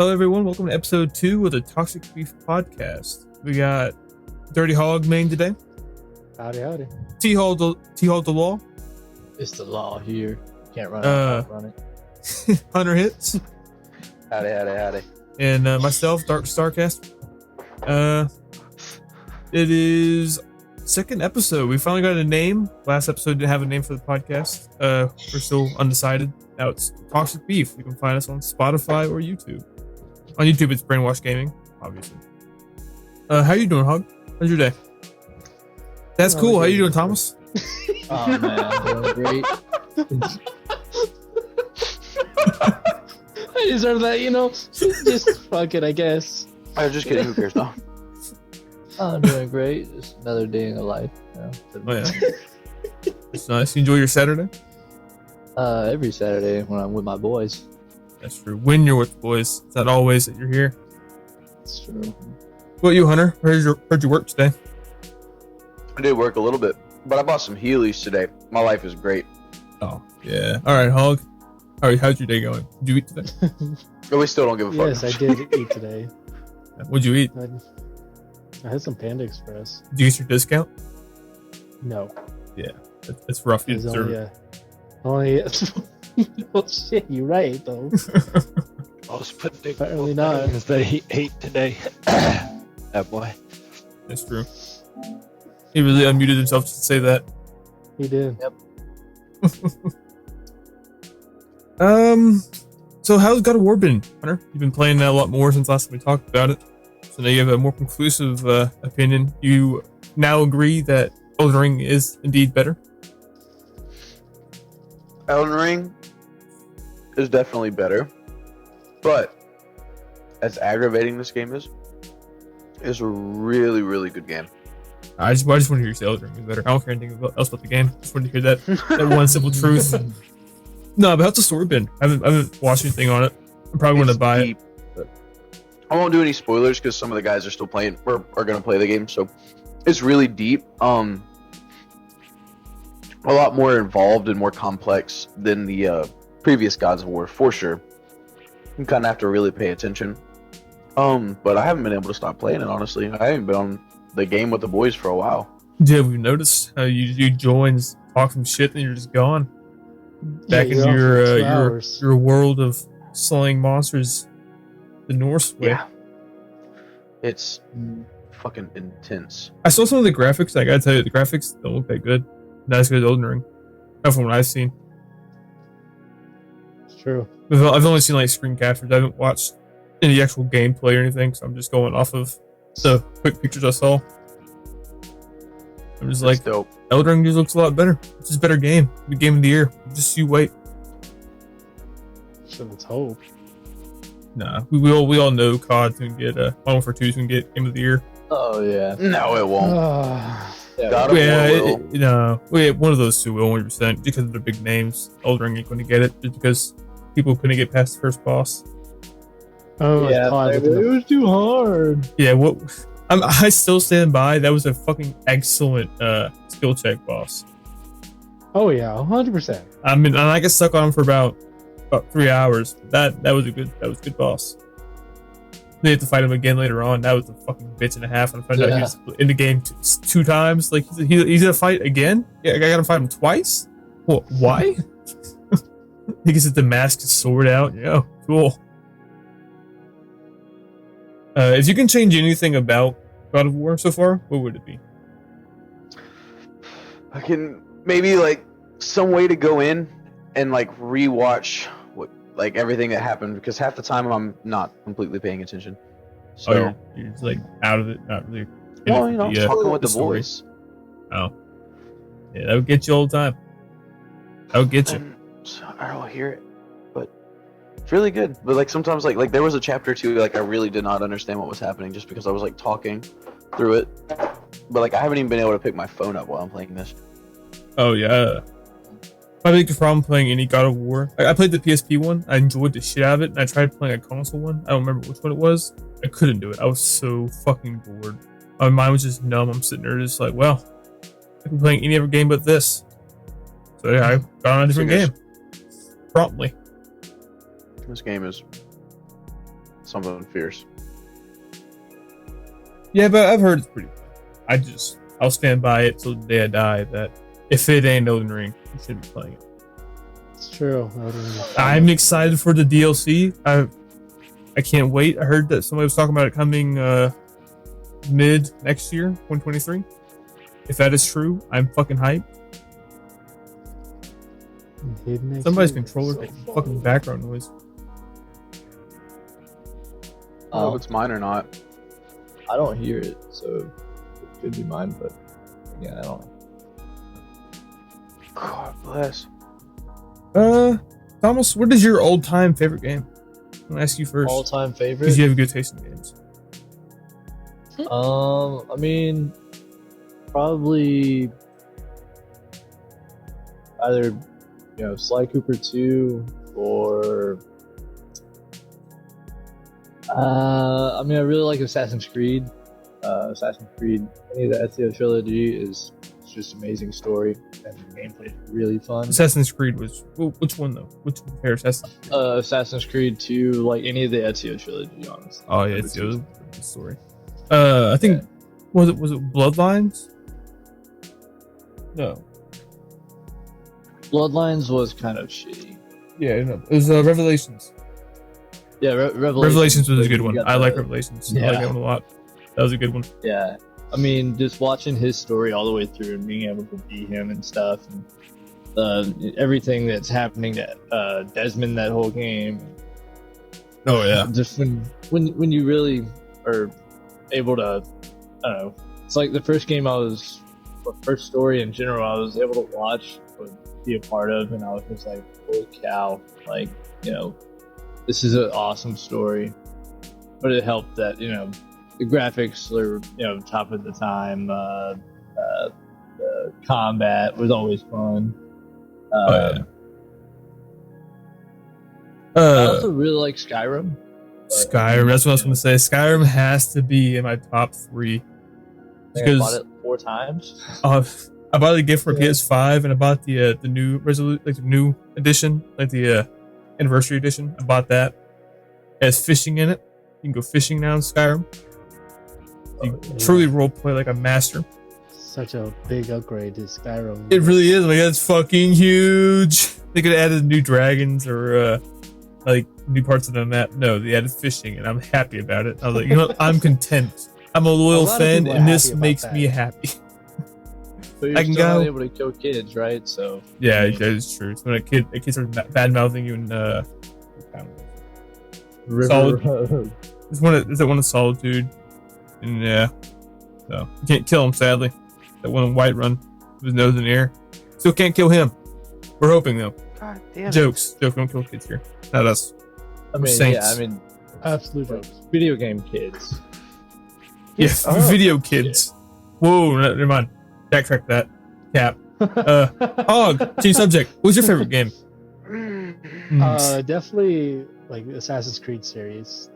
Hello, everyone. Welcome to episode 2 of the Toxic Beef Podcast. We got Dirty Hog main today. Howdy. T-Hog the Law. It's the law here. Can't run it. Run it. Hunter Hits. Howdy. And myself, Dark Starcast. It is second episode. We finally got a name. Last episode didn't have a name for the podcast. We're still undecided. Now it's Toxic Beef. You can find us on Spotify or YouTube. On YouTube, it's Brainwash Gaming, obviously. How you doing, Hog? How's your day? That's cool. How you doing, Thomas? Oh man, doing great. I deserve that, Just fuck it, I guess. I'm just kidding. Who cares? No. I'm doing great. Just another day in the life. Oh yeah. It's nice. You enjoy your Saturday? Every Saturday when I'm with my boys. That's true. When you're with the boys, it's not always that you're here. That's true. What about you, Hunter? Heard your work today? I did work a little bit, but I bought some Heelys today. My life is great. Oh yeah. All right, Hog. All right, how's your day going? Did you eat today? But we still don't give a fuck. Yes, I did eat today. What'd you eat? I had some Panda Express. Did you get your discount? No. Yeah, it's rough. You It's deserve it. only oh shit, you're right though. I was putting Apparently not. things that he ate today. That boy. That's true. He really unmuted himself to say that. He did. Yep. So how's God of War been, Hunter? You've been playing that a lot more since last time we talked about it. So now you have a more conclusive opinion. You now agree that Elden Ring is indeed better? Elden Ring is definitely better, but as aggravating this game is, it's a really, really good game. I just want to hear you say Elden Ring is better. I don't care anything else about the game. I just want to hear that one simple truth. No, but how's the story been? I haven't watched anything on it. I'm probably going to buy it. I won't do any spoilers because some of the guys are still playing or are going to play the game. So it's really deep. A lot more involved and more complex than the previous Gods of War, for sure. You kind of have to really pay attention. But I haven't been able to stop playing it, honestly. I haven't been on the game with the boys for a while. Yeah, we've noticed how you join, talk some shit, and you're just gone. Back Yeah, into you're off for 2 hours. your world of slaying monsters the Norse way. Yeah. It's fucking intense. I saw some of the graphics. I gotta tell you, the graphics don't look that good. Not as good as Elden Ring. Not from what I've seen. It's true. I've only seen like screen captures. I haven't watched any actual gameplay or anything, so I'm just going off of the quick pictures I saw. I'm just like, Dope. Elden Ring just looks a lot better. It's just a better game. The game of the year. Just you wait. So let's hope. Nah, we all know COD's gonna get Modern Warfare 2's gonna get game of the year. Oh yeah. No, it won't. God of Yeah, War will. one of those two will 100% because of their big names. Elden Ring ain't going to get it just because people couldn't get past the first boss. Oh Yeah, God, it was too hard. Yeah, I still stand by. That was a fucking excellent skill check boss. oh yeah, 100%. I mean, I got stuck on him for about 3 hours. That was a good boss. They had to fight him again later on. That was a fucking bitch and a half. And I found out he was in the game 2 times. Like he's gonna fight again. Yeah, I gotta fight him twice. Well, why? He gets the Damascus sword out. Yeah, cool. If you can change anything about God of War so far, what would it be? I can maybe like some way to go in and like rewatch like everything that happened, because half the time I'm not completely paying attention. So You're just like out of it, not really. well, talking with the story. boys. Oh, yeah, that would get you all the time. That would get you. And so I don't hear it, but it's really good. But like sometimes like there was a chapter too, like I really did not understand what was happening just because I was like talking through it. But like I haven't even been able to pick my phone up while I'm playing this. Oh yeah. My biggest problem playing any God of War. I played the PSP one. I enjoyed the shit out of it. And I tried playing a console one. I don't remember which one it was. I couldn't do it. I was so fucking bored. My mind was just numb. I'm sitting there just like, well, I've been playing any other game but this. So yeah, I got on a different game. Promptly. This game is something fierce. Yeah, but I've heard it's pretty fun. I'll stand by it till the day I die that if it ain't Elden Ring, you should be playing it. It's true. I'm excited for the DLC. I can't wait. I heard that somebody was talking about it coming mid next year, 2023. If that is true, I'm fucking hyped. Somebody's controller making fucking background noise. I don't know if it's mine or not. I don't hear it, so it could be mine, but yeah, I don't know. God bless. Thomas, what is your all-time favorite game? I'm gonna ask you first. All-time favorite? Because you have a good taste in games. I mean, probably either, Sly Cooper 2 or I really like Assassin's Creed. Any of the Ezio trilogy is just amazing story, and the gameplay is really fun. Assassin's Creed was which one though? Which favorite Assassin's Creed? Assassin's Creed 2, like any of the Ezio trilogy, honestly. Oh yeah, it's a good story. I think was it Bloodlines? No. Bloodlines was kind of shitty. Yeah, no, it was Revelations. Yeah, Revelations was a good one. I like Revelations. Yeah. I like that one a lot. That was a good one. Yeah, I mean, just watching his story all the way through and being able to be him and stuff, and everything that's happening to Desmond that whole game. Oh yeah. Just when you really are able to, I don't know. It's like the first game first story in general I was able to watch or be a part of, and I was just like, holy cow! Like, this is an awesome story. But it helped that the graphics were top of the time. The combat was always fun. I also really like Skyrim. Skyrim, that's what I was going to say. Skyrim has to be in my top 3. I bought it 4 times. I bought a gift for PS5, and I bought the new the new edition, like the anniversary edition. I bought that. It has fishing in it. You can go fishing now in Skyrim. You truly roleplay like a master. Such a big upgrade to Skyrim. It really is. Like, that's fucking huge. They could have added new dragons or like new parts of the map. No, they added fishing, and I'm happy about it. I was like, you know what? I'm content. I'm a loyal fan, and this makes me happy. But you're still not able to kill kids, right? So yeah, that is true. So when a kid starts bad mouthing you in Solitude. Is it one of Solitude? And yeah, so you can't kill him, sadly. That one in Whiterun with his nose in the air. Still can't kill him. We're hoping though. God damn. Jokes. Don't kill kids here. Not us. I mean, Saints. Absolute jokes. Video game kids. Yeah, video kids. Whoa, never mind. Backtrack that. Cap. Hog, change subject. What's your favorite game? Definitely like the Assassin's Creed series.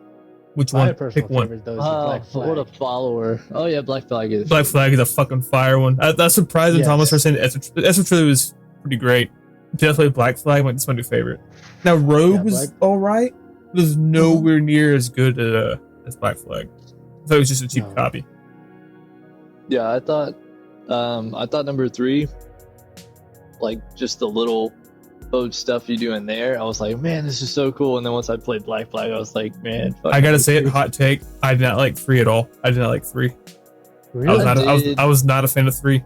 Which My one? personal Pick one. favorite though is the Black Flag. What a follower! Oh yeah, Black Flag is. Black Flag is a fucking fire one. That's surprising. Yes. Thomas for saying Ezra Trilogy was pretty great. Definitely Black Flag. That's my new favorite. Now Rogue was alright. It was nowhere near as good as Black Flag. I thought it was just a cheap copy. Yeah, I thought number 3, like just the little boat stuff you do in there, I was like, man, this is so cool. And then once I played Black Flag, I was like, man, I gotta say it, hot take, I did not like 3 at all. I did not like 3. Really? I was not a fan of 3.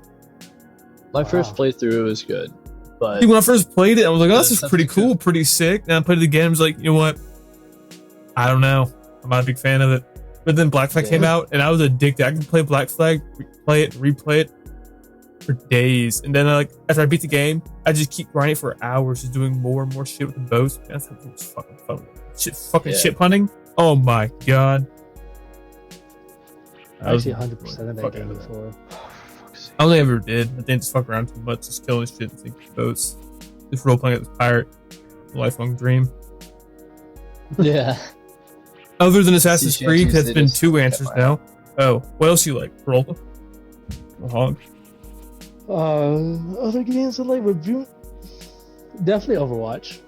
My first playthrough was good, but when I first played it, I was like, oh, this is pretty cool, pretty sick. And I played it again, I was like, you know what? I don't know. I'm not a big fan of it. But then Black Flag came out, and I was addicted. I could play Black Flag, replay it for days. And then after I beat the game, I just keep grinding for hours, just doing more and more shit with the boats. That's fucking fun. Shit punting. Oh my god. I actually 100% of that game before. I only ever did. I didn't just fuck around too much, just killing shit and sinking boats. Just role playing as a pirate. A lifelong dream. yeah. Other than Assassin's Creed, that's been 2 answers now. Oh, what else you like? Peralta? Hog? Other games I like review. Definitely Overwatch.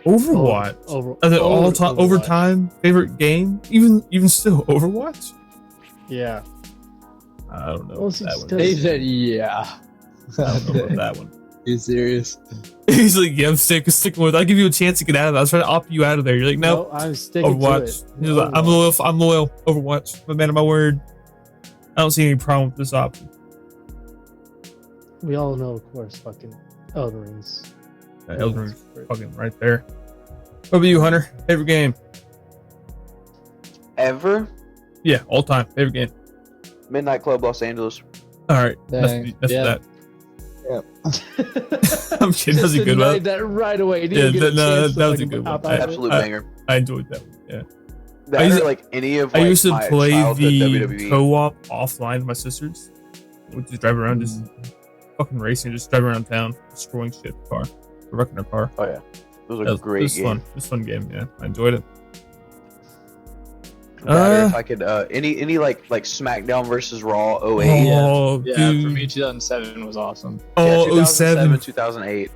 Overwatch. All time overtime favorite game. Even still, Overwatch. Yeah. I don't know. Well, That one. He said, yeah. I don't know about that one. You serious? He's like, yeah, I'm sticking with it. I'll give you a chance to get out of it. I was trying to opt you out of there. You're like, nope. No, I'm sticking Overwatch. to it. He's like, I'm loyal. Overwatch. I'm a man of my word. I don't see any problem with this option. We all know, of course, fucking Elden Rings. Elden Ring's fucking right there. What about you, Hunter? Favorite game? Ever? Yeah, all time. Favorite game. Midnight Club Los Angeles. All right. Dang. That's Yeah. that. I'm kidding. That was a good one. That right away. Yeah, that was a good one. Absolute banger. I enjoyed that one. Yeah. That I used or to- like any of I like, used to my play childhood the WWE. co-op offline with my sisters. We'd just drive around, just fucking racing, just drive around town, destroying shit. Car, wrecking their car. Oh yeah, it was a It great was game. fun. It was a fun game. Yeah, I enjoyed it. That or if I could any like SmackDown versus Raw 08. Oh, Yeah, dude. for me, 2007 was awesome. Oh, 2007, 07. 2008.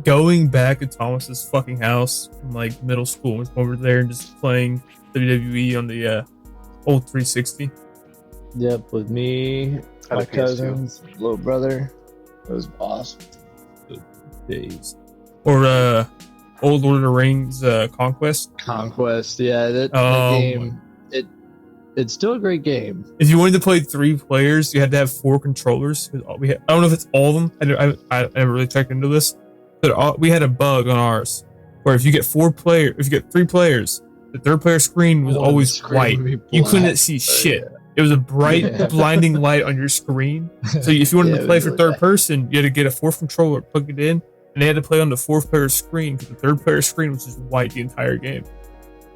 Going back at Thomas's fucking house from like middle school, was over there and just playing WWE on the old 360. Yep, with me, Had a my PS2. cousins, little brother. It was awesome. Days. Or old Lord of the Rings Conquest. Conquest, yeah, that Oh, game. It's still a great game. If you wanted to play 3 players, you had to have 4 controllers. I don't know if it's all of them. I never really checked into this, but we had a bug on ours where if you get 3 players, the third player screen was Oh, always the screen white. would be You black. couldn't see shit. Yeah. It was a bright, Yeah. blinding light on your screen. So if you wanted Yeah, to it play was for really third bad. person, you had to get a 4th controller, plug it in, and they had to play on the 4th player screen because the 3rd player screen was just white the entire game.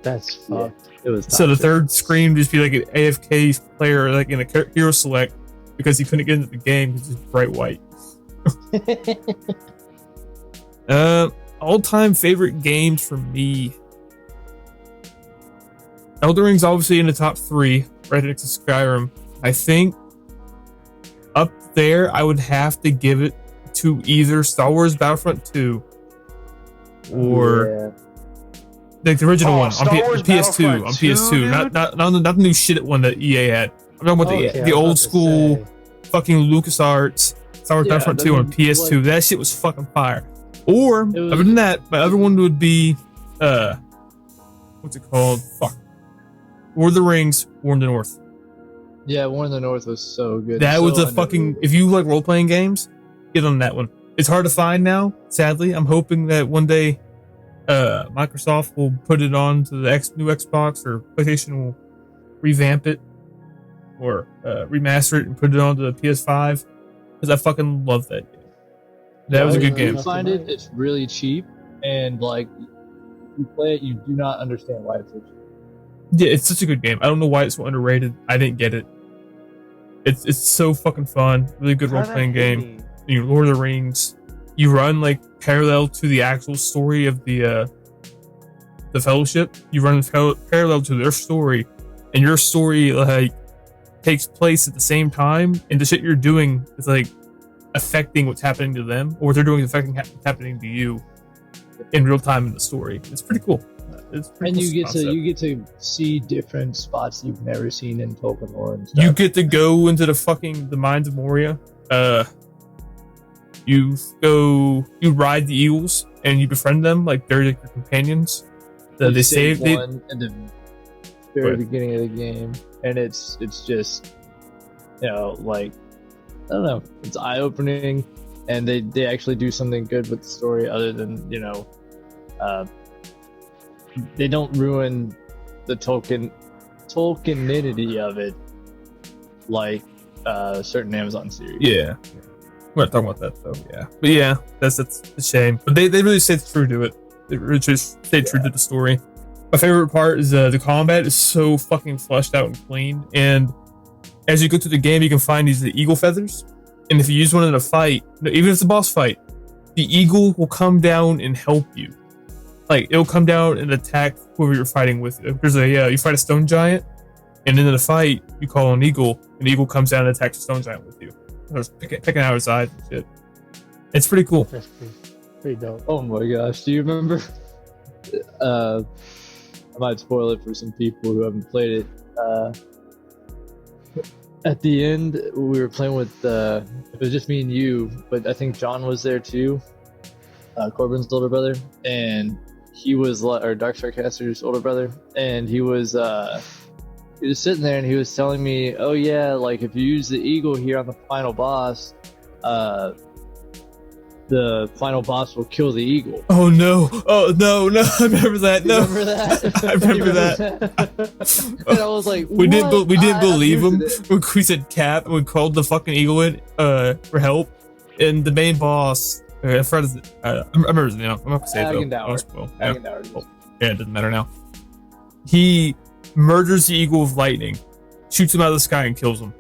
That's fucked. It was So the toxic. 3rd screen would just be like an AFK player, like in a hero select, because he couldn't get into the game because it's bright white. All-time favorite games for me. Elden Ring's obviously in the top 3, right next to Skyrim. I think up there, I would have to give it to either Star Wars Battlefront 2 or like the original one on Star Wars PS2. Battlefront On 2, PS2, dude? not the new shit one that EA had. I'm talking about Okay, I the was old about to school say. fucking LucasArts Star Wars Yeah, Battlefront that 2 on was PS2. like- That shit was fucking fire. Or It was- other than that, my other one would be what's it called? Fuck. War of the Rings, War in the North. Yeah, War in the North was so good. That So was a underrated. fucking. If you like role playing games, get on that one. It's hard to find now. Sadly, I'm hoping that one day, Microsoft will put it on to the new Xbox or PlayStation will revamp it or remaster it and put it onto the PS5 because I fucking love that game. That was a good If you game. find it, it's really cheap, and like you play it, you do not understand why it's so cheap. Yeah, it's such a good game. I don't know why it's so underrated. I didn't get it. It's so fucking fun. Really good role playing game. You know, Lord of the Rings. You run like parallel to the actual story of the Fellowship. You run parallel to their story, and your story like takes place at the same time, and the shit you're doing is like affecting what's happening to them, or what they're doing is affecting what's happening to you in real time in the story. It's pretty cool. It's a pretty And cool concept. you get to see different spots you've never seen in Tolkien lore and stuff. You get to go into the mines of Moria. You ride the eagles and you befriend them like they're like your companions. You They save save one at the very beginning of the game, and it's just like I don't know, it's eye opening, and they actually do something good with the story other than they don't ruin the Tolkienity of it like certain Amazon series. Yeah. We're not talking about that though, yeah. But yeah, that's a shame. But they really stayed true to it. They really just stayed true to the story. My favorite part is the combat is so fucking fleshed out and clean. And as you go through the game, you can find these eagle feathers. And if you use one in a fight, even if it's a boss fight, the eagle will come down and help you. Like it'll come down and attack whoever you're fighting with. There's you fight a stone giant, and in the fight you call an eagle, and the eagle comes down and attacks the stone giant with you. I was picking out his side and shit. It's pretty cool. That's pretty dope. Oh my gosh, do you remember I might spoil it for some people who haven't played it. At the end, we were playing with, it was just me and you, but I think John was there too, Corbin's older brother, and he was, or Dark Sarcaster's older brother, and he was sitting there and he was telling me, oh yeah, like if you use the eagle here on the final boss, the final boss will kill the eagle. Oh no! Oh no! No! I remember that. No, Remember that? I remember that. And I was like, We didn't believe him it. when we said cap and we called the fucking eagle in for help, and the main boss. I remember his name. I'm not gonna say it though. Hagendauer. Yeah, it doesn't matter now. He murders the eagle with lightning, shoots him out of the sky, and kills him.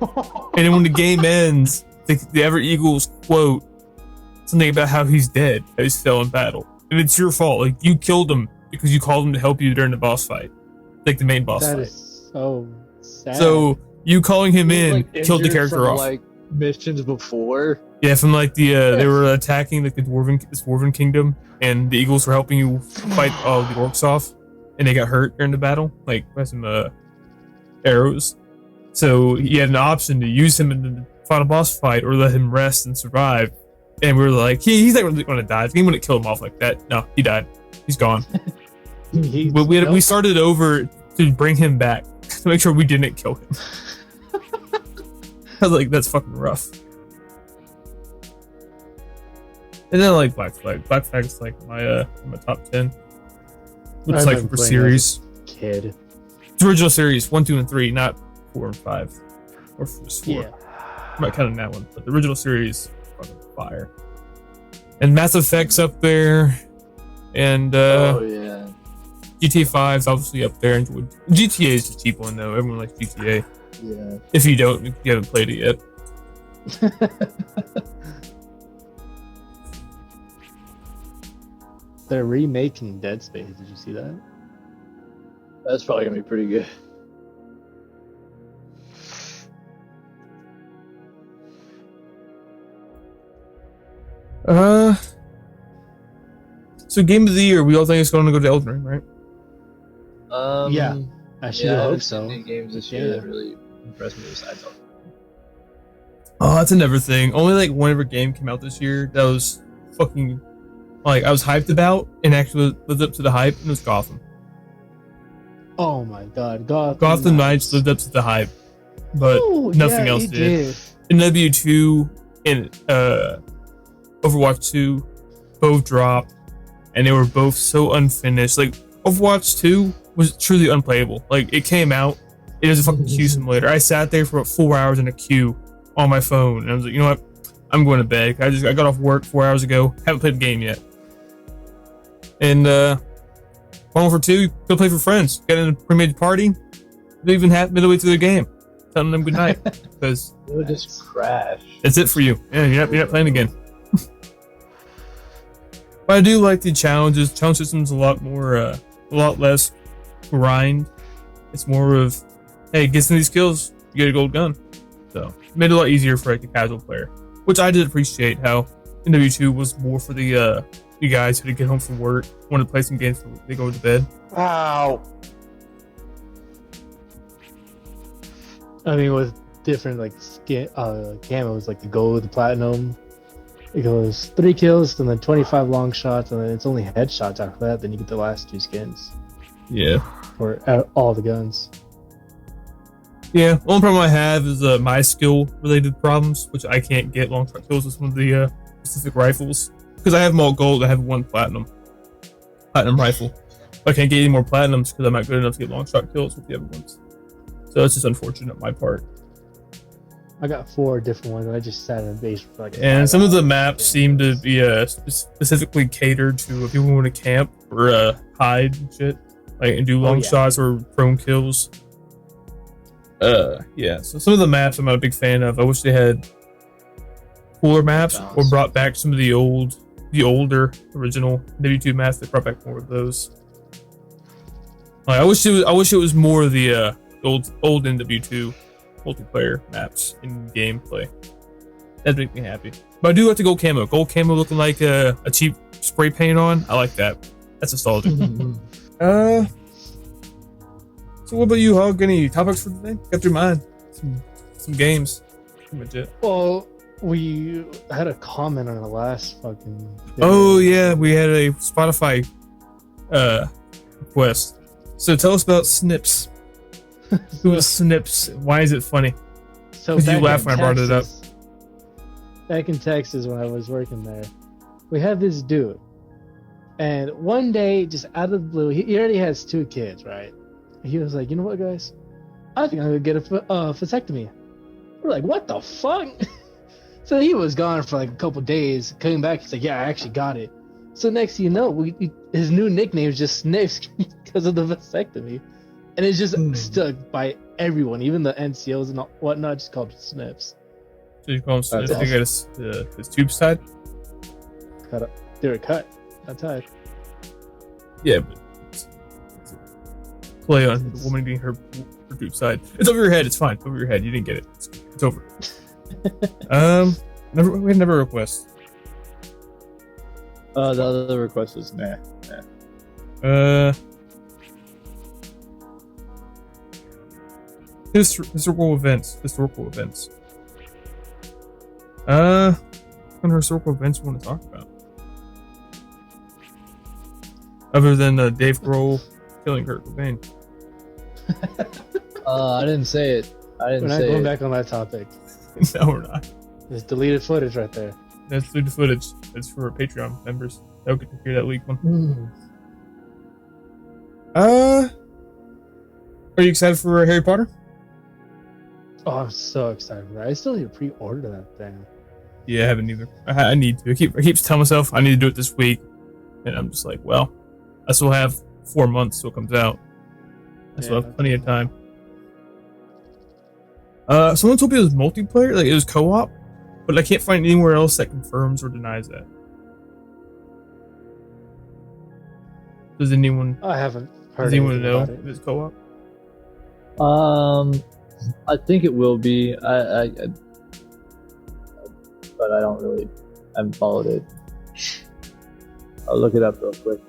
And then when the game ends, the Ever Eagles quote something about how he's dead, how he's fell in battle, and it's your fault. Like you killed him because you called him to help you during the boss fight, like the main boss That fight. is so sad. So you calling him in Like, killed the injured character from, off. Like missions before. Yeah, from like the they were attacking like the dwarven kingdom, and the eagles were helping you fight all the orcs off, and they got hurt during the battle, like by some arrows. So he had an option to use him in the final boss fight or let him rest and survive. And we were like, he's not really going to die. The game wouldn't kill him off like that. No, he died. He's gone. But we started over to bring him back to make sure we didn't kill him. I was like, that's fucking rough. And then I like Black Flag. Black Flag is like my top 10. It's like for series. Kid. It's original series 1, 2, and 3, not 4 and 5. Or just 4. Yeah. I might count in that one, but the original series fucking fire. And Mass Effect's up there. And Oh yeah. GTA 5's obviously up there. GTA is the cheap one though. Everyone likes GTA. Yeah. If you don't, you haven't played it yet. They're remaking Dead Space. Did you see that? That's probably gonna be pretty good. So game of the year, we all think it's going to go to Elden Ring, right? Yeah. I should I hope haven't so. seen any games this year that really impressed me besides all. Oh, that's another thing. Only like whenever game came out this year that was fucking like I was hyped about and actually lived up to the hype, and it was Gotham. Oh my god, Gotham Knights lived up to the hype, but nothing else did. And W2 and Overwatch 2 both dropped, and they were both so unfinished. Like Overwatch 2 was truly unplayable. Like it came out, it was a fucking queue simulator. I sat there for about 4 hours in a queue on my phone, and I was like, you know what? I'm going to bed. I got off work 4 hours ago. Haven't played the game yet. And Modern Warfare 2, go play for friends. Get in a pre-made party. They even have midway through the game, telling them good night because It would just crash. that's it for you. Yeah, you're not playing again. But I do like the challenges. Challenge system's a lot less grind. It's more of, hey, get some of these kills, you get a gold gun. So it made it a lot easier for like the casual player, which I did appreciate. How NW2 was more for the guys who did get home from work, wanted to play some games before they go to bed. Wow. I mean, with different like skin camos, like the gold, the platinum, it goes 3 kills and then 25 long shots, and then it's only headshots after that. Then you get the last 2 skins Yeah. for all the guns. Yeah, the only problem I have is my skill related problems, which I can't get long shot kills with some of the specific rifles. Because I have them all gold, I have 1 platinum rifle. I can't get any more platinums because I'm not good enough to get long shot kills with the other ones. So it's just unfortunate on my part. I got 4 different ones, and I just sat in base for like. And 5 some of the hours. maps seem to be specifically catered to people who want to camp or hide and shit, like and do long shots or prone kills. Yeah. So some of the maps I'm not a big fan of. I wish they had cooler maps or brought back some of the older original W2 maps that brought back more of those. Like, I wish it was more of the old NW2 multiplayer maps in gameplay. That'd make me happy. But I do like the gold camo. Gold camo looking like a cheap spray paint on. I like that. That's nostalgic. So what about you, Hog? Any topics for today? Got through mine. Some games. Pretty much it. Well, we had a comment on the last fucking video. Oh yeah, we had a Spotify request. So tell us about Snips. Who is Snips? Why is it funny? So Because you back laughed in when I brought it up. Texas- Back in Texas when I was working there, we had this dude. And one day, just out of the blue, he already has 2 kids, right? He was like, you know what, guys? I think I'm going to get a vasectomy. We're like, what the fuck? So he was gone for like a couple days. Coming back, he's like, yeah, I actually got it. So next thing you know, his new nickname is just Snips because of the vasectomy. And it's just stuck by everyone, even the NCOs and whatnot, just called Snips. So you call him Snips? That's They got his tubes tied? They were cut, not tied. Yeah, but it's a play on the woman getting her tubes tied. It's over your head. It's fine. Over your head. You didn't get it. It's over. We had never request. The other request was nah. Historical events. What kind of historical events you want to talk about? Other than Dave Grohl killing Kurt Cobain. I didn't say it. We're not going back on that topic. No, we're not. There's deleted footage right there. That's the footage. That's for Patreon members. They'll get to hear that leak one. Are you excited for Harry Potter? Oh, I'm so excited for that. I still need to pre-order that thing. Yeah, I haven't either. I need to. I keep telling myself I need to do it this week. And I'm just like, well, I still have 4 months till it comes out. I still have plenty of time. Someone told me it was multiplayer, like it was co-op, but I can't find anywhere else that confirms or denies that. Does anyone? I haven't heard. Does anyone know about if it. it's co-op? I think it will be. I but I don't really. I haven't followed it. I'll look it up real quick.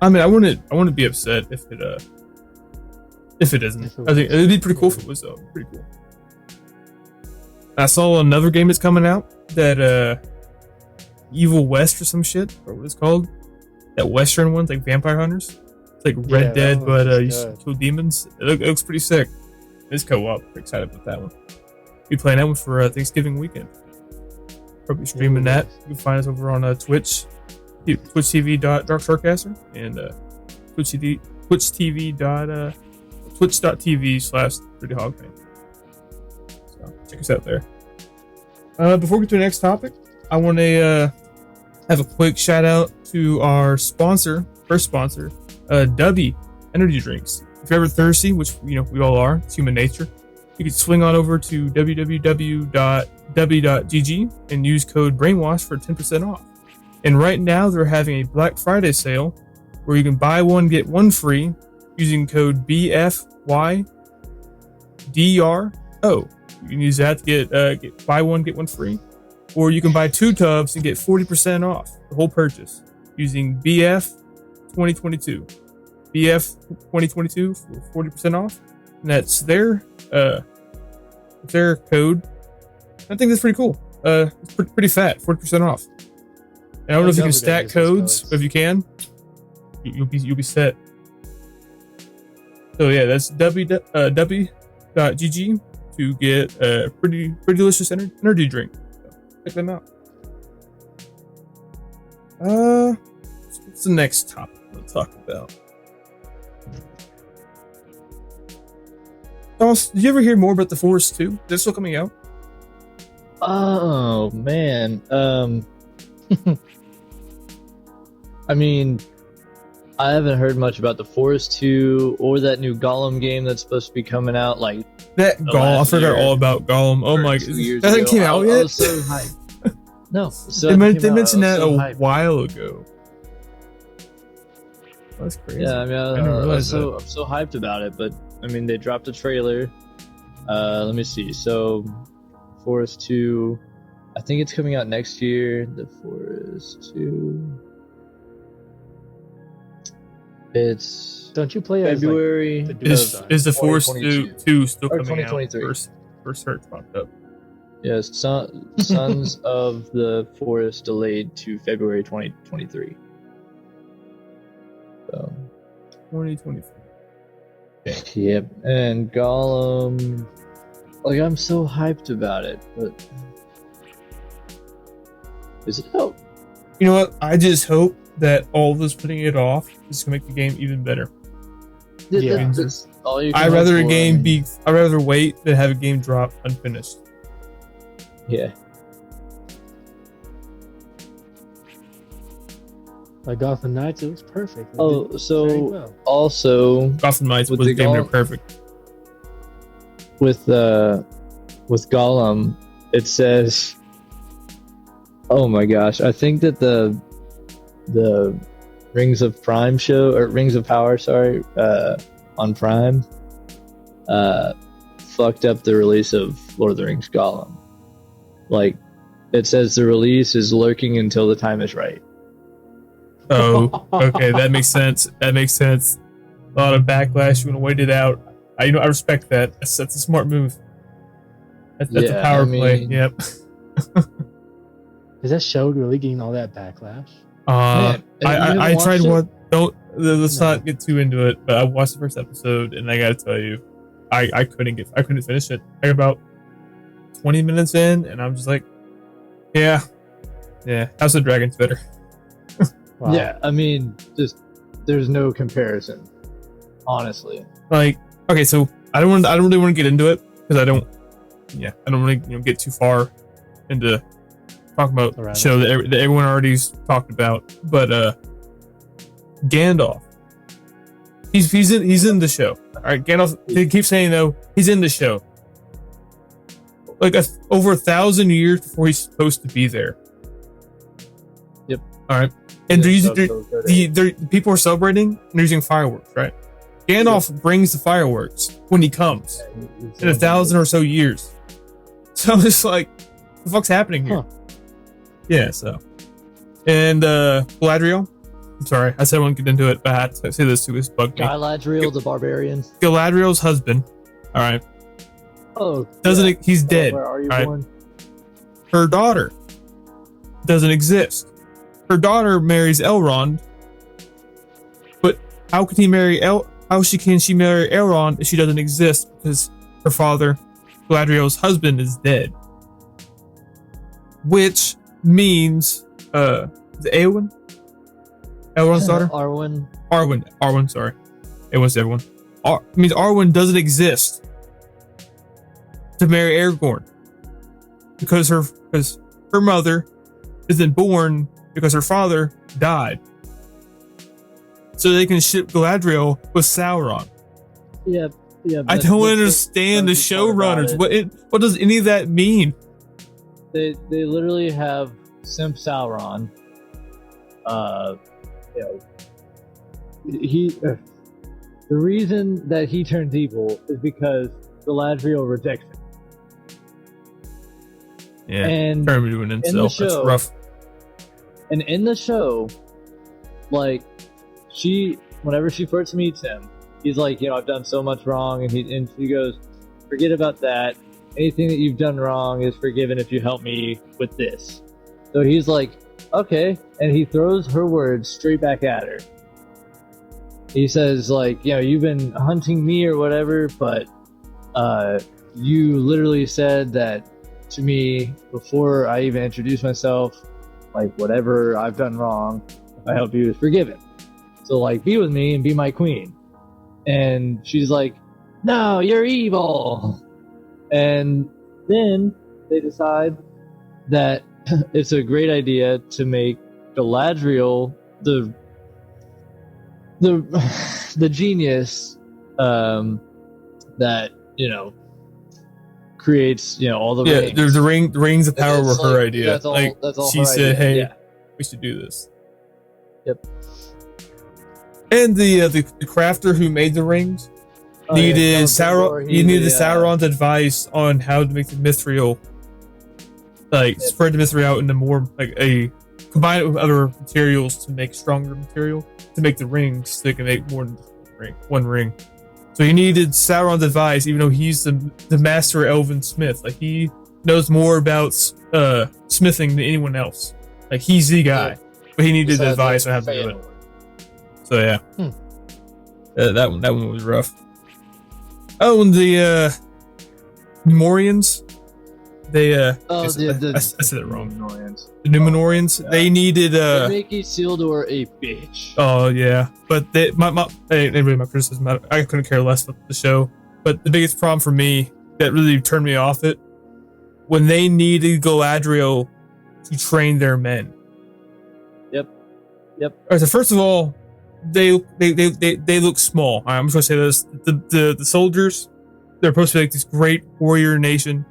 I mean, I wouldn't be upset if it isn't. I think it'd be pretty cool if it was though. Pretty cool. I saw another game that's coming out that Evil West or some shit, or what it's called. That Western one's like Vampire Hunters. It's like Red Dead, but you kill demons. It looks pretty sick. It's co-op. Pretty excited about that one. Be playing that one for Thanksgiving weekend. Probably streaming that. You can find us over on Twitch, twitch.tv.darksarcaster, and twitch.tv/prettyhogman. So check us out there. Before we get to the next topic, I want to have a quick shout out to our first sponsor, W Energy Drinks. If you're ever thirsty, which we all are, it's human nature, you can swing on over to www.w.gg and use code Brainwash for 10% off. And right now they're having a Black Friday sale where you can buy one get one free using code BFYDRO. You can use that to get buy one get one free, or you can buy 2 tubs and get 40% off the whole purchase using BF 2022. BF 2022 for 40% off, and that's their code. I think that's pretty cool. It's pretty fat, 40% off. And I don't know if you can stack codes, but if you can, you'll be set. So yeah, that's w.gg to get a pretty delicious energy drink. So check them out. What's the next topic we'll talk about? Thomas, did you ever hear more about The Forest 2? Is that still coming out? Oh man. I mean, I haven't heard much about The Forest 2 or that new Gollum game that's supposed to be coming out. Like that Gollum, I forgot all about Gollum. Oh my god, that thing came out yet? I was so hyped. No, so they mentioned that a while ago. That's crazy. Yeah, I mean, I'm so hyped about it, but I mean, they dropped a trailer. Let me see. So, Forest 2. I think it's coming out next year. The Forest 2. It's Don't you play as, February. the dude Is of the Force 2 still Or coming out? 2023. First search popped up. Yes, Sons of the Forest delayed to February 2023. So, 2023. yep. And Gollum, like, I'm so hyped about it, but is it out? You know what? I just hope that all of us putting it off is gonna make the game even better. Yeah. That's all you can I'd rather hope a for, game I mean, be. I'd rather wait than have a game drop unfinished. Yeah. Like Gotham Knights, it was perfect. It Oh, did very so well. also Gotham Knights With was the damn near Gollum- perfect. with Gollum, it says, oh my gosh, I think that the Rings of Prime show, or Rings of Power, sorry, on Prime, fucked up the release of Lord of the Rings Gollum. Like, it says the release is lurking until the time is right. Oh, okay, that makes sense. That makes sense. A lot of backlash. You want to wait it out. I respect that. That's a smart move. That's a Yeah, power I mean- play. Yep. Is that show really getting all that backlash? Man, you haven't I tried watched one. Let's No. not get too into it. But I watched the first episode, and I gotta tell you, I couldn't finish it. I got about 20 minutes in, and I'm just like, yeah, House of Dragons better. Wow. Yeah, I mean, just there's no comparison, honestly. Like, okay, so I don't really want to get into it because I don't really get too far into talking about the Alright. show that everyone already's talked about. But Gandalf, he's in the show. All right, Gandalf. They keep saying though he's in the show. Like over 1,000 years before he's supposed to be there. Yep. All right, and Yeah, the people are celebrating and they're using fireworks, right? Gandalf brings the fireworks when he comes in 1,000 or so years. So I'm just like, what the fuck's happening here? Huh. Yeah, so. And Galadriel, I'm sorry, I said I wouldn't get into it, but I had to say this too, it's bugged me. Galadriel the Barbarian. Galadriel's husband, all right, Oh, he's dead. Where are you right? born? Her daughter doesn't exist. Her daughter marries Elrond, but how can she marry Elrond if she doesn't exist? Because her father, Galadriel's husband, is dead. Which means, is it Eowyn? Elrond's daughter? Arwen, sorry. Eowyn's Eowyn. Means Arwen doesn't exist to marry Aragorn. Because her mother isn't born because her father died. So they can ship Galadriel with Sauron. Yeah. I don't understand the showrunners. What does any of that mean? They literally have Simp Sauron. The reason that he turns evil is because Galadriel rejects him. Yeah, And turn me to an in the incel. That's show- rough. And in the show, like, whenever she first meets him, he's like, I've done so much wrong, and she goes, forget about that. Anything that you've done wrong is forgiven if you help me with this. So he's like, okay, and he throws her words straight back at her. He says, like, you've been hunting me or whatever, but you literally said that to me before I even introduced myself, like, whatever I've done wrong, if I help you, is forgiven. So, like, be with me and be my queen. And she's like, no, you're evil. And then they decide that it's a great idea to make Galadriel the genius that creates all the rings. The rings of power were It's her like, idea. that's all she her said, idea. "Hey, Yeah. we should do this." Yep. And the crafter who made the rings needed Sauron. He needed Sauron's advice on how to make the mithril like spread the mystery out into more like a combine it with other materials to make stronger material to make the rings so they can make more than one ring. So he needed Sauron's advice, even though he's the master elven smith. Like he knows more about smithing than anyone else. Like he's the guy, but he needed advice on how to do it. So yeah, that one was rough. Oh, and the Numorians, I said it wrong. The Numenorians, they needed they make Isildur a bitch. Oh yeah, but my criticism, I couldn't care less about the show. But the biggest problem for me that really turned me off it when they needed Galadriel to train their men. Yep. All right, so first of all, they look small. All right, I'm just gonna say this: the soldiers, they're supposed to be like this great warrior nation.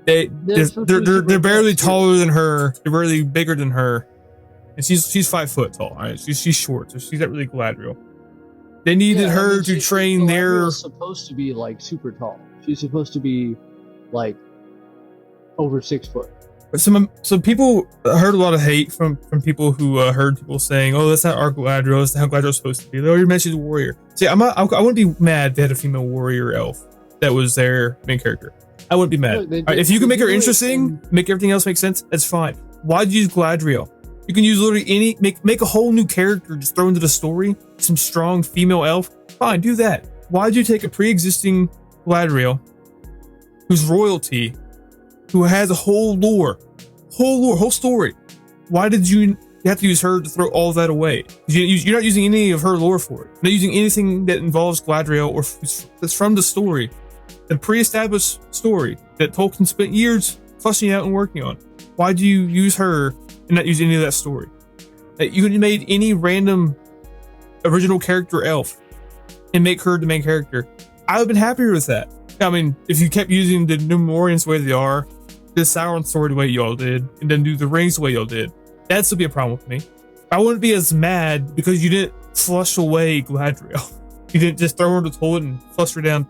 They're barely taller than her. They're barely bigger than her, and she's 5 foot tall. All right, she's short, so she's not really Galadriel. They needed her to train their. Supposed to be like super tall. She's supposed to be like over 6 foot. Some people heard a lot of hate from people who heard people saying, "Oh, that's not our Galadriel. That's not how Galadriel's supposed to be." Oh, you mentioned a warrior. See, I wouldn't be mad if they had a female warrior elf that was their main character. I wouldn't be mad. Look, if you can make her interesting, make everything else make sense, that's fine. Why'd you use Galadriel? You can use literally any make a whole new character just throw into the story. Some strong female elf. Fine, do that. Why'd you take a pre-existing Galadriel, who's royalty, who has a whole story? Why did you have to use her to throw all that away? You're not using any of her lore for it. You're not using anything that involves Galadriel or that's from the story. The pre-established story that Tolkien spent years fleshing out and working on. Why do you use her and not use any of that story? You could have made any random original character elf and make her the main character. I would have been happier with that. I mean, if you kept using the Numorians the way they are, the Sauron story the way y'all did, and then do the rings the way y'all did, that'd still be a problem with me. I wouldn't be as mad because you didn't flush away Galadriel. You didn't just throw her in the toilet and flush her down.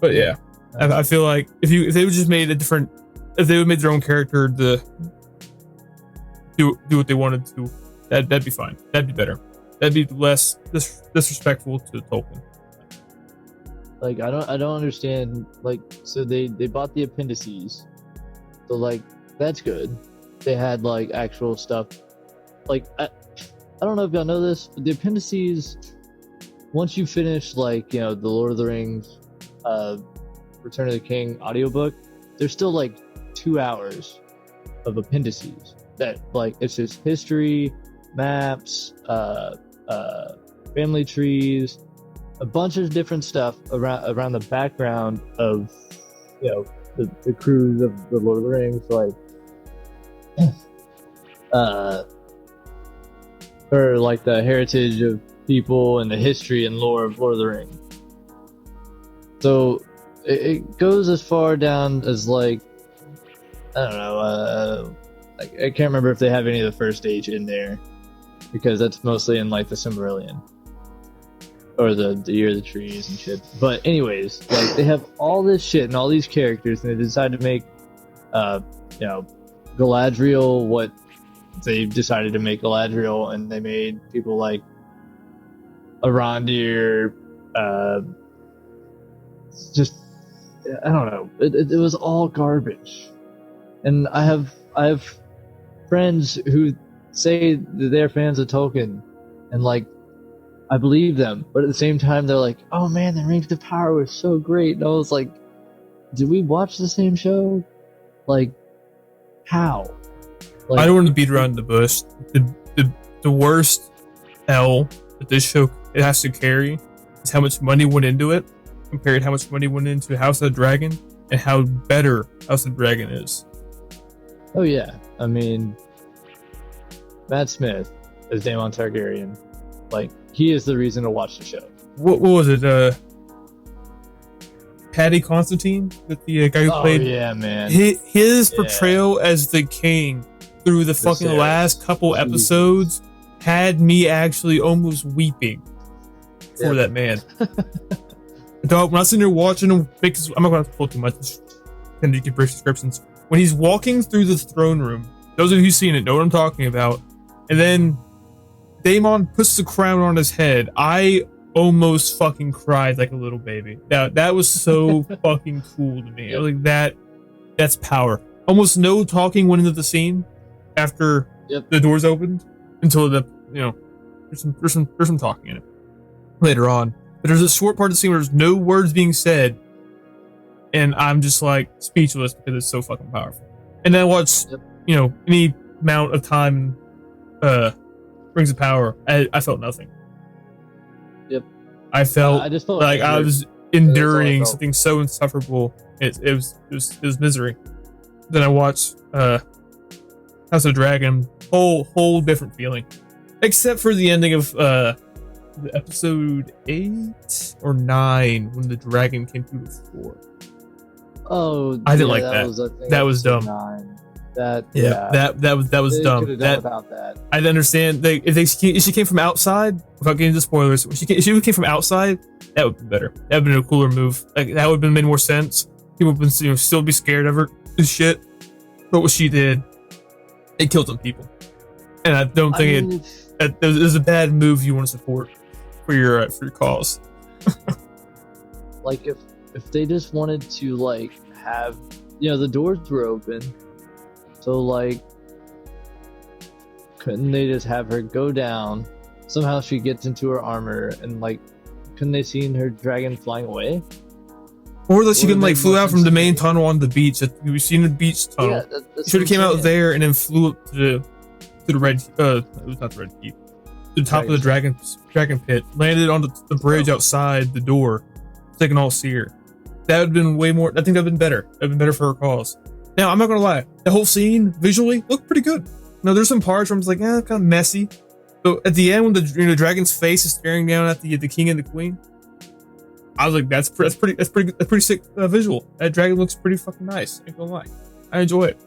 But yeah, I feel like if they would just made if they would made their own character to do what they wanted to, that'd be fine. That'd be better. That'd be less disrespectful to Tolkien. Like I don't understand. Like so they bought the appendices, so like that's good. They had like actual stuff. Like I don't know if y'all know this, but the appendices, once you finish like the Lord of the Rings, Return of the King audiobook, there's still like 2 hours of appendices that like it's just history, maps, family trees, a bunch of different stuff around the background of the crews of the Lord of the Rings, like or like the heritage of people and the history and lore of Lord of the Rings. So it goes as far down as like I don't know. I can't remember if they have any of the First Age in there because that's mostly in like the Silmarillion or the Year of the Trees and shit. But anyways, like they have all this shit and all these characters, and they decided to make Galadriel what they decided to make Galadriel, and they made people like Arondir, just I don't know. It was all garbage, and I have friends who say that they're fans of Tolkien, and like I believe them, but at the same time they're like, "Oh man, the Rings of Power was so great," and I was like, "Did we watch the same show? Like, how?" Like, I don't want to beat around the bush. The worst L that this show it has to carry is how much money went into it, compared to how much money went into House of the Dragon, and how better House of the Dragon is. Oh yeah, I mean, Matt Smith as Daemon Targaryen, like he is the reason to watch the show. What was it? Paddy Constantine, the guy who played. Oh yeah, man. His portrayal as the king through the fucking last couple episodes had me actually almost weeping for that man. Dog, when I was sitting there watching him, I'm not going to pull too much. kind of give brief descriptions. When he's walking through the throne room, those of you who've seen it know what I'm talking about. And then Daemon puts the crown on his head. I almost fucking cried like a little baby. That was so fucking cool to me. I was like, that's power. Almost no talking went into the scene after the doors opened until there's some talking in it later on. But there's a short part of the scene where there's no words being said, and I'm just like speechless because it's so fucking powerful. And then I watched, any amount of time, Rings of Power. I felt nothing. Yep. I just felt like I was enduring something so insufferable. It was misery. Then I watched House of Dragon. Whole different feeling, except for the ending of the episode 8 or 9 when the dragon came through the floor. Oh, I didn't like that. That was dumb. 9. That was dumb. That. I understand. If she came from outside, without getting into spoilers, if she came from outside, that would be better. That would have been a cooler move. Like that would have been made more sense. People would still be scared of her and shit. But what she did, it killed some people, and I don't think it was a bad move you want to support for your cause. Like if they just wanted to like have the doors were open, so like couldn't they just have her go down? Somehow she gets into her armor, and like couldn't they seen her dragon flying away? Or that she can flew out from the main tunnel on the beach. We've seen the beach tunnel. Yeah, she should have came out there and then flew up to the red. It was not the red keep. To the top of the dragon pit. Landed on the bridge outside the door, so they can all see her. That would have been way more. I think that would have been better. That would have been better for her cause. Now I'm not gonna lie. The whole scene visually looked pretty good. Now there's some parts where I'm just like, kind of messy. But at the end, when the dragon's face is staring down at the king and the queen. I was like, that's pretty sick visual. That dragon looks pretty fucking nice. Ain't gonna lie, I enjoy it.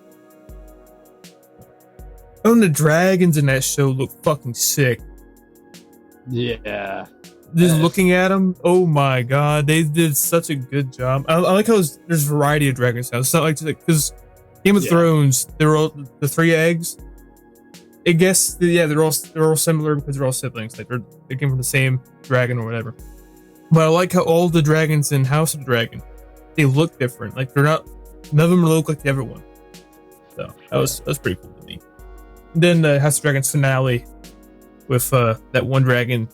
And the dragons in that show look fucking sick. Yeah. Just looking at them, oh my god, they did such a good job. I like how there's variety of dragons now. It's not like because Game of Thrones, they're all the 3 eggs. I guess they're all similar because they're all siblings. Like they came from the same dragon or whatever. But I like how all the dragons in House of Dragon, they look different. Like none of them look like the other one. So that was pretty cool to me. And then the House of Dragon's finale with that one dragon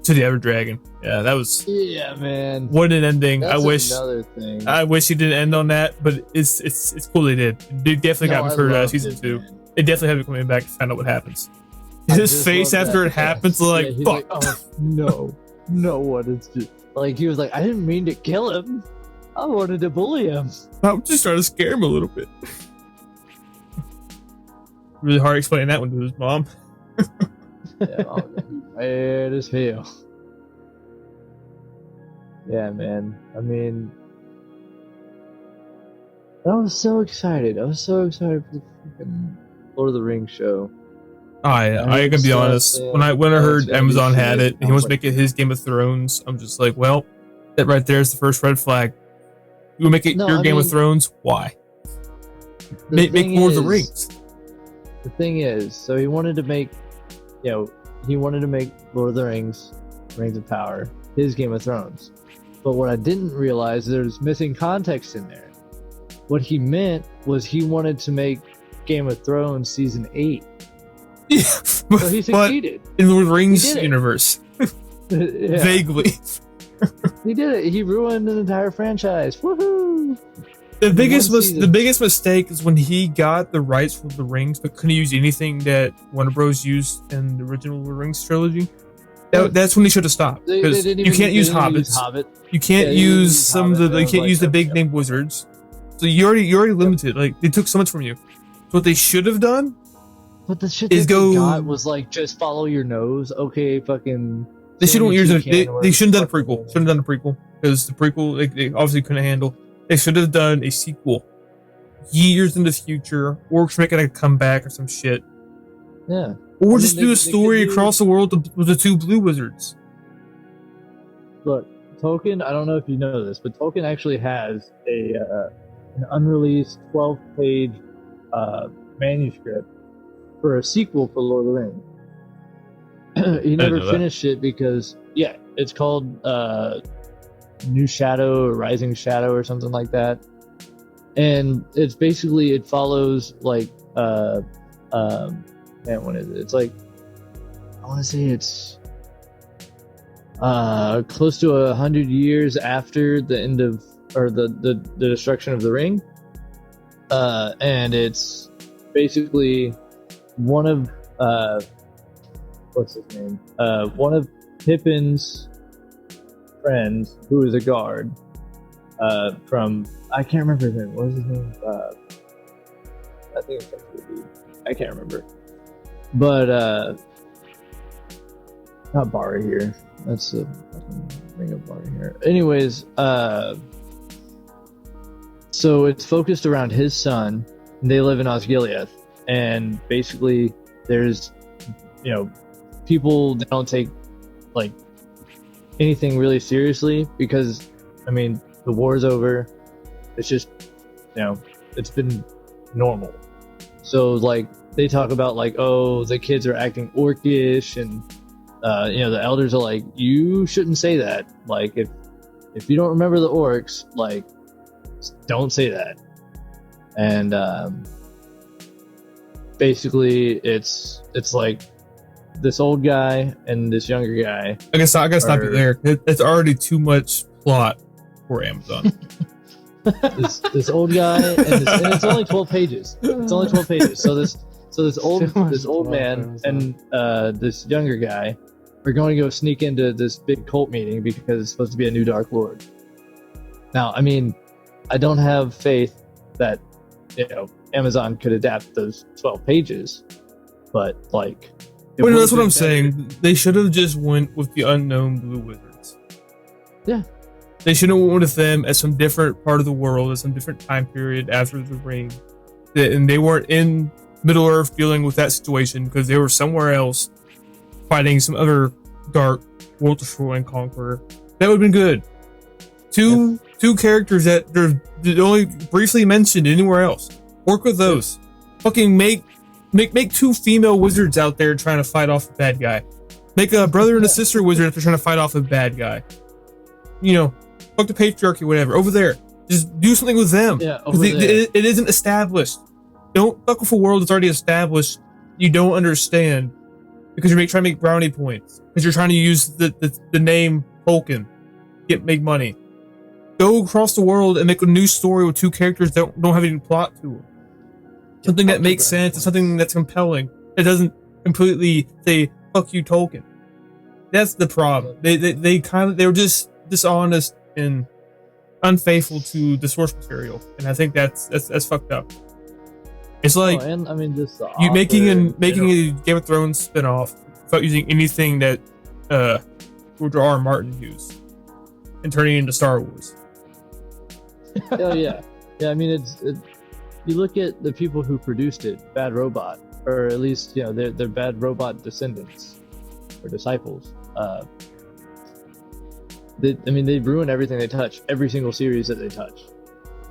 to the other dragon. Yeah, that was. Yeah, man. What an ending! That's another thing. I wish he didn't end on that, but it's cool they did. It definitely got me for season 2. Man. It definitely had me coming back to find out what happens. His face after it happens, like fuck. Like, oh no. No one is just like he was like, I didn't mean to kill him. I wanted to bully him. I'm just trying to scare him a little bit. Really hard explaining that one to his mom. Mad as hell. Yeah, man. I mean, I was so excited. I was so excited for the freaking Lord of the Rings show. I can be honest. When I heard Amazon had it, and he wants to make it his Game of Thrones, I'm just like, well, that right there is the first red flag. You will make it your Game of Thrones? Why? Make more of the rings. The thing is, so he wanted to make, Lord of the Rings, Rings of Power, his Game of Thrones. But what I didn't realize, there's missing context in there. What he meant was he wanted to make Game of Thrones season 8. Yeah, so he succeeded in the Lord of the Rings universe. Vaguely. He did it. He ruined an entire franchise. Woohoo! The biggest mistake is when he got the rights for the rings, but couldn't use anything that Warner Bros. Used in the original Lord of the Rings trilogy. That's when he should have stopped. Because you can't use hobbits. You can't use some of the. You can't use the big name wizards. So you're already limited. Like they took so much from you. So what they should have done. But the shit that they got was like, just follow your nose. Okay, fucking. They shouldn't use it. They shouldn't have done a prequel. Shouldn't have done a prequel because the prequel they obviously couldn't handle. They should have done a sequel years in the future, or make it a comeback or some shit. Yeah. Or just do a story across the world with the 2 blue wizards. Look, Tolkien. I don't know if you know this, but Tolkien actually has a an unreleased 12-page manuscript for a sequel for Lord of the Rings. He never finished it because, it's called New Shadow or Rising Shadow or something like that. And it's basically, it follows like, what is it? It's like, I want to say it's close to 100 years after the end of, or the destruction of the ring. And it's basically one of, what's his name? One of Pippin's friends, who is a guard, from, I can't remember his name. What was his name? I think it's actually, I can't remember. But, not Barra here. That's a ring of Barra here. Anyways, so it's focused around his son, and they live in Osgiliath, and basically there's, people that don't take like anything really seriously because, I mean, the war's over. It's just, it's been normal. So like they talk about like, oh, the kids are acting orcish, and the elders are like, you shouldn't say that. Like if you don't remember the orcs, like, don't say that. And basically it's like this old guy and this younger guy. I gotta stop you there. It's already too much plot for Amazon. this old guy and it's only 12 pages. It's only 12 pages. So this old man and this younger guy are going to go sneak into this big cult meeting because it's supposed to be a new Dark Lord. Now, I mean, I don't have faith that Amazon could adapt those 12 pages, but like, well, no, that's what I'm saying. They should have just went with the unknown blue wizards. Yeah. They should have went with them at some different part of the world, at some different time period after the ring. And they weren't in Middle Earth dealing with that situation because they were somewhere else fighting some other dark world destroying conqueror. That would have been good. Two characters that they're only briefly mentioned anywhere else. Work with those. Fucking make two female wizards out there trying to fight off a bad guy. Make a brother and a sister wizard if they're trying to fight off a bad guy. Fuck the patriarchy, whatever. Over there, just do something with them. Yeah, over there. It isn't established. Don't fuck with a world that's already established. You don't understand because you're trying to make brownie points because you're trying to use the name Tolkien, make money. Go across the world and make a new story with two characters that don't have any plot to them. Something that makes sense and something that's compelling. It doesn't completely say "fuck you, Tolkien." That's the problem. They were just dishonest and unfaithful to the source material, and I think that's fucked up. It's like and I mean, just you making a Game of Thrones spinoff without using anything that George R. R. Martin used and turning it into Star Wars. Oh yeah. I mean, you look at the people who produced it, Bad Robot, or at least they're Bad Robot descendants or disciples. They ruin everything they touch, every single series that they touch.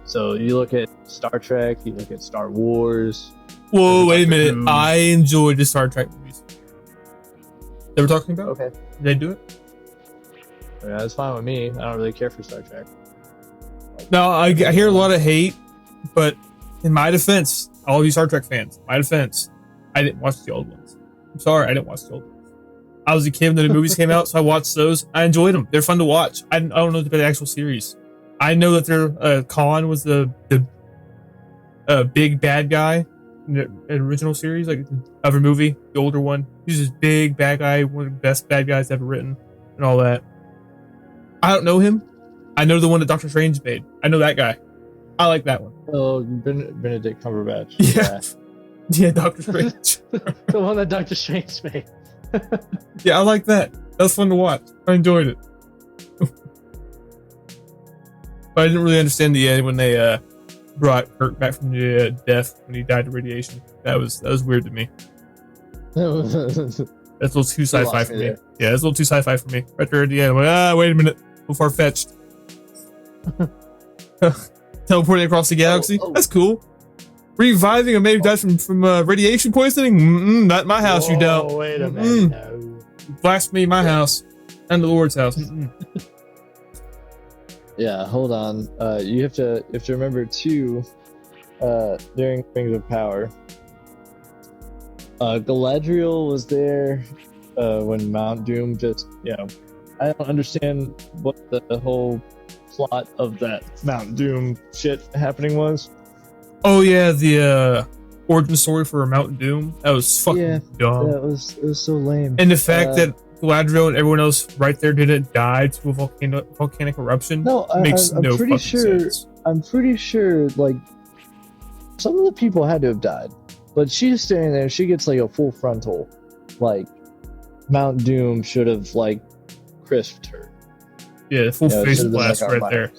So you look at Star Trek, you look at Star Wars. Whoa, wait a minute! I enjoyed the Star Trek movies. They were talking about? Okay. Did they do it? Yeah, that's fine with me. I don't really care for Star Trek. No, I hear a lot of hate, but in my defense, all of you Star Trek fans, my defense, I didn't watch the old ones. I'm sorry, I didn't watch the old ones. I was a kid when the movies came out, so I watched those. I enjoyed them. They're fun to watch. I don't know the actual series. I know that their Khan was the big bad guy in the original series, like the other movie, the older one. He's this big bad guy, one of the best bad guys ever written, and all that. I don't know him. I know the one that Doctor Strange made. I know that guy. I like that one. Oh, Benedict Cumberbatch. Yeah, Doctor Strange. The one that Doctor Strange made. Yeah, I like that. That was fun to watch. I enjoyed it. But I didn't really understand the end when they brought Kirk back from the death when he died of radiation. That was weird to me. That's a little too sci-fi for me. There. Yeah, that's a little too sci-fi for me. Right there at the end, I'm like, wait a minute, too far-fetched. Teleporting across the galaxy. Oh. That's cool. Reviving a man who died from radiation poisoning? Not my house, you don't. Oh, wait a minute. No. Blasphemy my house. And the Lord's house. Yeah, hold on. You have to remember too. During Rings of Power, Galadriel was there when Mount Doom just, I don't understand what the whole plot of that Mount Doom shit happening was. Oh yeah, the origin story for Mountain Doom. That was fucking dumb. It was so lame. And the fact that Galadriel and everyone else right there didn't die to a volcanic eruption makes I'm no pretty fucking sure, sense. I'm pretty sure, like, some of the people had to have died, but she's standing there. She gets like a full frontal. Like, Mount Doom should have like crisped her. Yeah, full face blast like right there.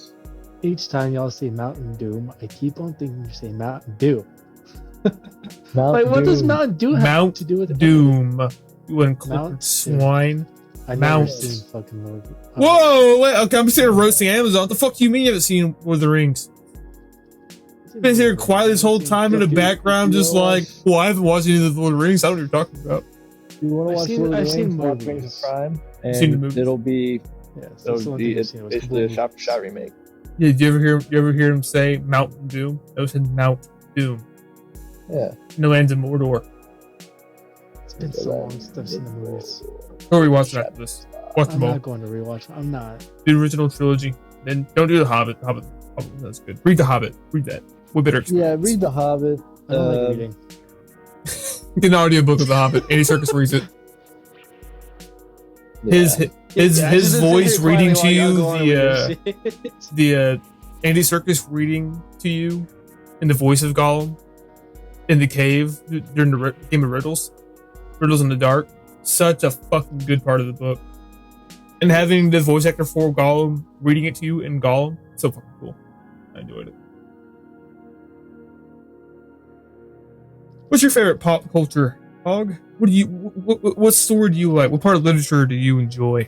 Each time y'all say Mountain Doom, I keep on thinking you say Mountain Dew. Mount What does Doom. Mountain Dew have to do with it? Doom. You unclipped Mount swine. I've Mount. never seen fucking Lord. Whoa! Wait, okay, I'm sitting here roasting Amazon. What the fuck you mean you haven't seen Lord of the Rings? Been here quiet this whole time in the background, just like, well, I haven't watched any of the Lord of the Rings. I don't know what you're talking about. You want to watch I've Lord of the seen Rings, watch movies. Rings of Prime, Seen the and movies. it'll be Yes, that's the one thing I've it's seen. It was basically a movies. shot for shot remake. Yeah, did you ever hear him say Mountain Doom? That was in Mount Doom. Yeah. In the lands of Mordor. It's been so long since I've seen the movies. Go rewatch it after this. Watch I'm them all. not going to rewatch. I'm not. The original trilogy. Then don't do the Hobbit. Hobbit, that's good. Read the Hobbit. Read that. What better Yeah, experience? read The Hobbit. I don't like reading. Get an audiobook of the Hobbit. Andy Serkis reads it. His voice reading to you the Andy Serkis reading to you in the voice of Gollum in the cave during the game of Riddles in the Dark. Such a fucking good part of the book, and having the voice actor for Gollum reading it to you in Gollum, so fucking cool. I enjoyed it. What's your favorite pop culture, Hog? What story do you like? What part of literature do you enjoy?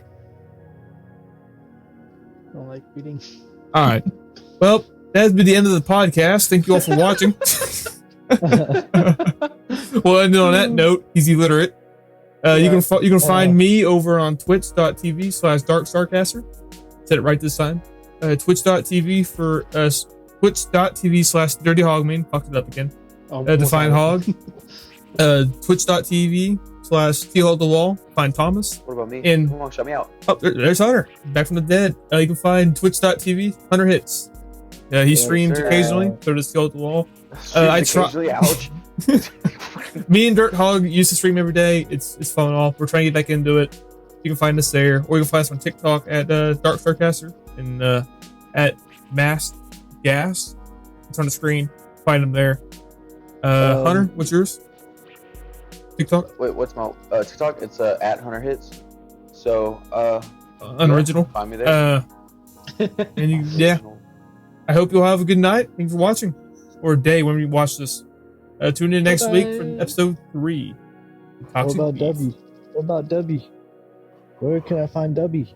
I don't like reading. All right. Well, that's been the end of the podcast. Thank you all for watching. Well, and on that note, he's illiterate. You can find me over on twitch.tv/darkstarcaster. Said it right this time. Twitch.tv/dirtyhogman. Fucked it up again. Define Hog. Twitch.tv/THogTheWall. Find Thomas. What about me? And Come on, shut me out. oh, there's Hunter back from the dead. You can find Twitch.tv Hunter Hits. He streams sir. occasionally. So does THog the Wall. I try. Occasionally, ouch. Me and Dirt Hog used to stream every day. It's fun and all. We're trying to get back into it. You can find us there, or you can find us on TikTok at Dark Starcaster and at Masked Gas. It's on the screen. Find them there. Hunter, what's yours? TikTok? Wait, what's my TikTok? It's at Hunter Hits. So Unoriginal. Find me there. And yeah. I hope you'll have a good night. Thanks for watching, or a day when we watch this. Tune in next week for episode 3. What about Dubby? What about Dubby? Where can I find Dubby?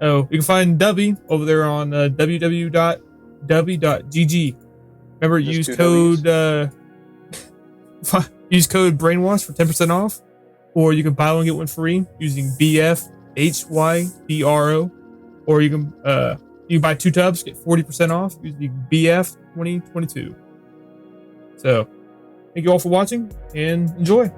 Oh, you can find Dubby over there on www.dubby.gg. Remember, use code use code Brainwash for 10% off, or you can buy one get one free using BFHYBRO, or you can buy 2 tubs get 40% off using BF2022. So, thank you all for watching and enjoy.